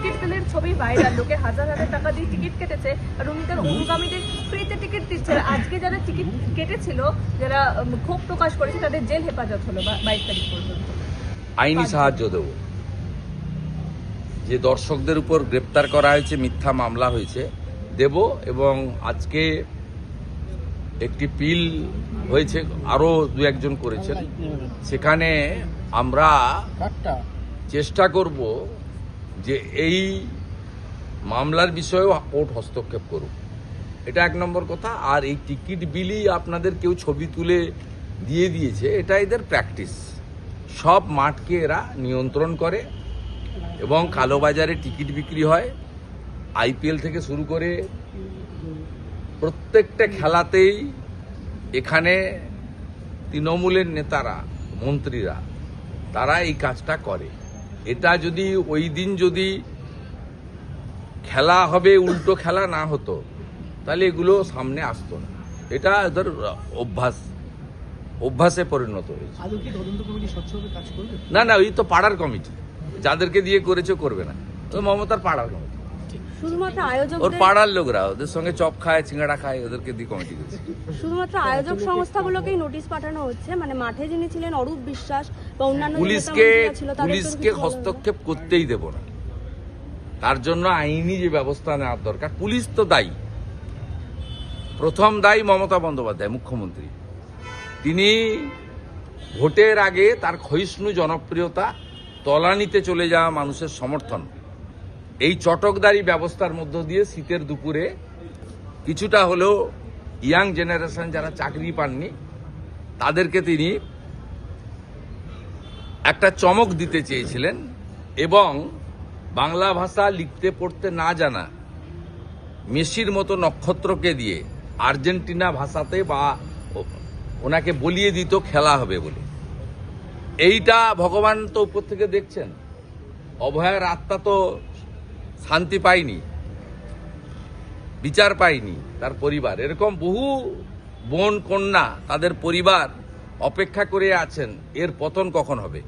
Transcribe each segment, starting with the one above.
Ticket সেলের ছবি viral, লোকে হাজার হাজার টাকা দিয়ে টিকিট কেটেছে আর উনি তার অনুগামীদের ফ্রিতে টিকিট দিচ্ছে। আজকে যারা টিকিট কেটেছিল, যারা ক্ষোভ প্রকাশ করেছে, তাদের জেল হেফাজত হলো 22 তারিখ পর্যন্ত। আইনি সাহায্য দেব। যে দর্শকদের উপর গ্রেপ্তার করা হয়েছে, মিথ্যা মামলা হয়েছে, দেব। এবং আজকে একটি পিল হয়েছে, আরো দু একজন করেছেন, সেখানে আমরা চেষ্টা করব যে এই মামলার বিষয়েও কোর্ট হস্তক্ষেপ করুক, এটা এক নম্বর কথা। আর এই টিকিট বিলি আপনাদের কেউ ছবি তুলে দিয়ে দিয়েছে, এটা এদের প্র্যাকটিস। সব মাঠকে এরা নিয়ন্ত্রণ করে এবং কালোবাজারে টিকিট বিক্রি হয়। আইপিএল থেকে শুরু করে প্রত্যেকটা খেলাতেই এখানে তৃণমূলের নেতারা, মন্ত্রীরা, তারা এই কাজটা করে। এটা যদি ওই দিন যদি খেলা হবে, উল্টো খেলা না হতো, তাহলে এগুলো সামনে আসতো না। এটা এদের অভ্যাসে পরিণত হয়েছে। না, ওই তো পাড়ার কমিটি, যাদেরকে দিয়ে করেছে করবে না, ওই মমতার পাড়ার কমিটি, শুধুমাত্র আয়োজক, ওর পাড়ার লোকরা, ওদের সঙ্গে চপ খায়, চিংড়া খায়, ওদেরকে দিয়ে কমিটি করেছে। শুধুমাত্র আয়োজক সংস্থাগুলোকেই নোটিশ পাঠানো হচ্ছে, মানে মাঠে যিনি ছিলেন অরূপ বিশ্বাস বা অন্যান্য পুলিশকে হস্তক্ষেপ করতেই দেব না। তার জন্য আইনি যে ব্যবস্থা নেওয়ার দরকার, পুলিশ তো দায়ী। প্রথম দায়ী মমতা বন্দ্যোপাধ্যায়, মুখ্যমন্ত্রী। তিনি ভোটের আগে তার ক্ষয়িষ্ণু জনপ্রিয়তা, তলানিতে চলে যাওয়া মানুষের সমর্থন, এই চটকদারি ব্যবস্থার মধ্য দিয়ে শীতের দুপুরে কিছুটা হলেও ইয়াং জেনারেশন যারা চাকরি পাননি, তাদেরকে তিনি একটা চমক দিতে চেয়েছিলেন। এবং বাংলা ভাষা লিখতে পড়তে না জানা মেসির মতো নক্ষত্রকে দিয়ে আর্জেন্টিনা ভাষাতে বা ওনাকে বলিয়ে দিত খেলা হবে বলে। এইটা ভগবান তো উপর থেকে দেখছেন, অভয়ার আত্মা তো শান্তি পায়নি, বিচার পায়নি, তার পরিবার। এরকম বহু বোন কন্যা, তাদের পরিবার অপেক্ষা করে আছেন এর পতন কখন হবে।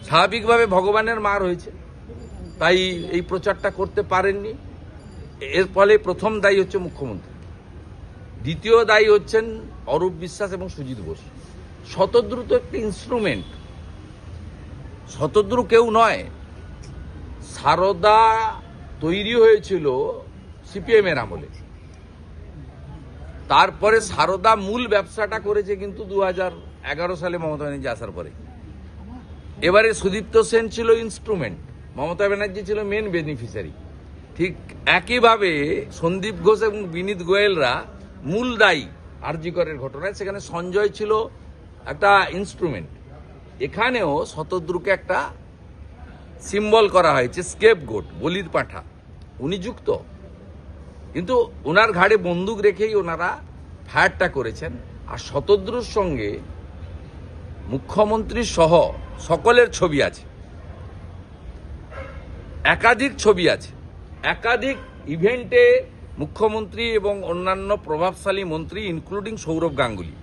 স্বাভাবিকভাবে ভগবানের মার হয়েছে, তাই এই প্রচারটা করতে পারেননি। এর ফলে প্রথম দায়ী হচ্ছে মুখ্যমন্ত্রী, দ্বিতীয় দায়ী হচ্ছেন অরূপ বিশ্বাস এবং সুজিত বোস। শতদ্রু তো একটি ইনস্ট্রুমেন্ট, শতদ্রু কেউ নয়। সারদা তৈরি হয়েছিল সিপিএম এর আমলে, তারপরে সারদা মূল ব্যবসাটা করেছে কিন্তু 2011 সালে মমতা ব্যানার্জি আসার পরে। এবারে সুদীপ্ত সেন ছিল ইনস্ট্রুমেন্ট, মমতা ব্যানার্জি ছিল মেন বেনিফিশিয়ারি। ঠিক একইভাবে সন্দীপ ঘোষ এবং বিনীত গোয়েলরা মূল দায়ী আরজি করের ঘটনায়, সেখানে সঞ্জয় ছিল একটা ইনস্ট্রুমেন্ট। এখানেও শতদ্রুকে একটা সিম্বল করা হয়েছে, স্কেপগোট, বলির পাঁঠা। উনি যুক্ত, কিন্তু ওনার ঘাড়ে বন্দুক রেখেই ওনারা ফায়ারটা করেছেন। আর শতদ্রুর সঙ্গে মুখ্যমন্ত্রী সহ সকলের ছবি আছে, একাধিক ছবি আছে, একাধিক ইভেন্টে মুখ্যমন্ত্রী এবং অন্যান্য প্রভাবশালী মন্ত্রী ইনক্লুডিং সৌরভ গাঙ্গুলি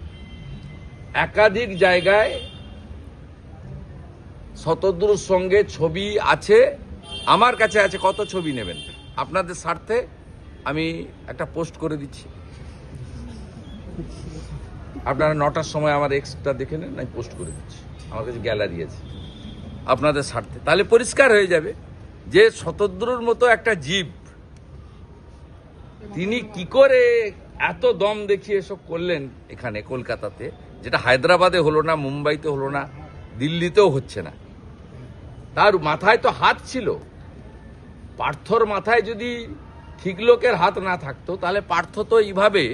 একাধিক জায়গায় শতদ্রুর সঙ্গে ছবি আছে। আমার কাছে আছে, কত ছবি নেবেন আপনাদের স্বার্থে আমি একটা পোস্ট করে দিচ্ছি, আপনারা 9টার সময় আমার এক্সটা দেখে নেন, আমি পোস্ট করে দিচ্ছি। আমার কাছে গ্যালারি আছে আপনাদের স্বার্থে, তাহলে পরিষ্কার হয়ে যাবে যে শতদ্রুর মতো একটা জীব, তিনি কি করে এত দম দেখিয়ে এসব করলেন এখানে কলকাতাতে, যেটা হায়দ্রাবাদে হলো না, মুম্বাইতে হলো না, দিল্লিতেও হচ্ছে না। তার মাথায় তো হাত ছিল। পার্থর মাথায় যদি ঠিক লোকের হাত না থাকতো, তাহলে পার্থ তো এইভাবে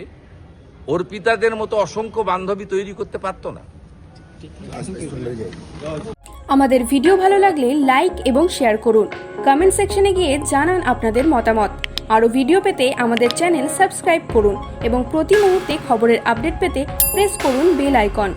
অর্পিতাদের মতো অসংখ্য বান্ধবী তৈরি করতে পারতো না। আমাদের ভিডিও ভালো লাগলে লাইক এবং শেয়ার করুন। কমেন্ট সেকশনে গিয়ে জানান আপনাদের মতামত। আরও ভিডিও পেতে আমাদের চ্যানেল সাবস্ক্রাইব করুন এবং প্রতি মুহূর্তে খবরের আপডেট পেতে প্রেস করুন বেল আইকন।